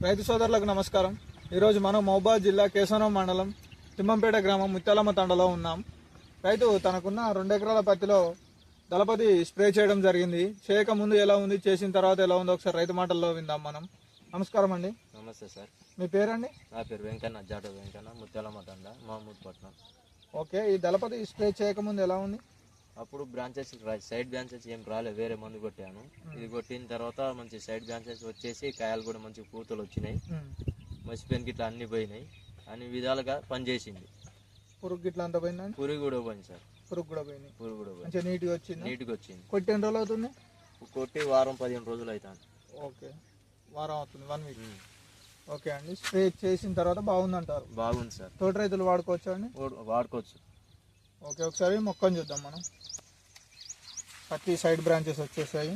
రైతు సోదరులకు నమస్కారం. ఈరోజు మనం మహబూబాబాద్ జిల్లా కేశవరం మండలం తిమ్మంపేట గ్రామం ముత్యాలమ్మ తండలో ఉన్నాం. రైతు తనకున్న 2 ఎకరాల పత్తిలో దళపతి స్ప్రే చేయడం జరిగింది. చేయక ముందు ఎలా ఉంది, చేసిన తర్వాత ఎలా ఉందో ఒకసారి రైతు మాటల్లో విందాం మనం. నమస్కారం అండి. నమస్తే సార్. మీ పేరండి? నా పేరు వెంకన్న, జాట వెంకన్న, ముత్యాలమ్మ తండ, మహమూద్పట్నం. ఓకే, ఈ దళపతి స్ప్రే చేయకముందు ఎలా ఉంది? అప్పుడు బ్రాంచెస్ సైడ్ బ్రాంచెస్ ఏం రాలే, వేరే మందు కొట్టాను. ఇది కొట్టిన తర్వాత మంచి సైడ్ బ్రాంచెస్ వచ్చేసి కాయలు కూడా మంచి పూతలు వచ్చినాయి, మసిపోయిన గిట్లా అన్ని పోయినాయి, అన్ని విధాలుగా పనిచేసింది. పురుగు గిట్లా అంతా పోయిందండి? పురుగు కూడా పోయింది సార్. పురుగు కూడా పోయింది. పురుగు కూడా పోయింది, మంచిగా నీట్గా వచ్చింది. నీట్గా వచ్చింది. కొట్టి ఎన్ని రోజులు అవుతుంది? కొట్టి వారం 15 రోజులు అవుతాను. ఓకే, వారం అవుతుంది, 1 వీక్. ఓకే అండి, స్ప్రే చేసిన తర్వాత బాగుందంటారు? బాగుంది సార్. తోట రైతులు వాడుకోవచ్చా అండి? వాడుకోవచ్చు. ఓకే, ఒకసారి మొక్కను చూద్దాం మనం. పత్తి సైడ్ బ్రాంచెస్ వచ్చేసాయి,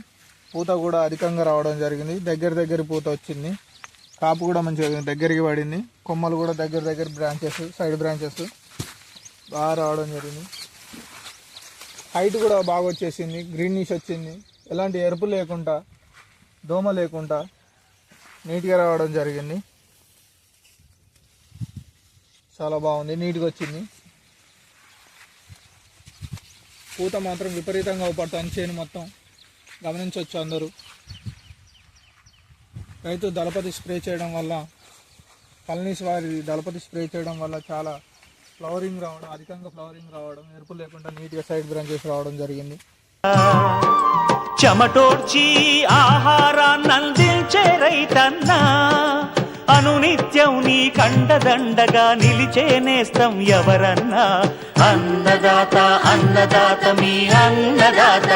పూత కూడా అధికంగా రావడం జరిగింది, దగ్గర పూత వచ్చింది, కాపు కూడా మంచిగా దగ్గరికి పడింది, కొమ్మలు కూడా దగ్గర బ్రాంచెస్ సైడ్ బ్రాంచెస్ బాగా రావడం జరిగింది. హైట్ కూడా బాగా వచ్చేసింది, గ్రీనిష్ వచ్చింది, ఎలాంటి ఎరుపు లేకుండా దోమ లేకుండా నీట్గా రావడం జరిగింది. చాలా బాగుంది, నీట్గా వచ్చింది. పూత మాత్రం విపరీతంగా అవుపడుతుంది, చేను మొత్తం గమనించవచ్చు అందరూ. రైతు దళపతి స్ప్రే చేయడం వల్ల, కల్నీస్ వారి దళపతి స్ప్రే చేయడం వల్ల చాలా ఫ్లవరింగ్ రావడం, అధికంగా ఫ్లవరింగ్ రావడం, ఎరుపు లేకుండా నీట్గా సైడ్ బ్రాంచెస్ రావడం జరిగింది. చెమటోడ్చి ఆహారాన్నందించే రైతన్నా, అనునిత్యం నీ కండదండగా నిలిచే నేస్తం ఎవరన్నా. అన్నదాత అన్నదాత మీ అన్నదాత.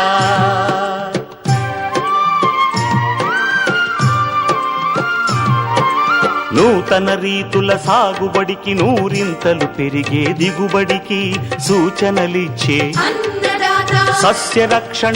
నూతన రీతుల సాగుబడికి, నూరింతలు పెరిగే దిగుబడికి సూచనలిచ్చే సస్య రక్షణ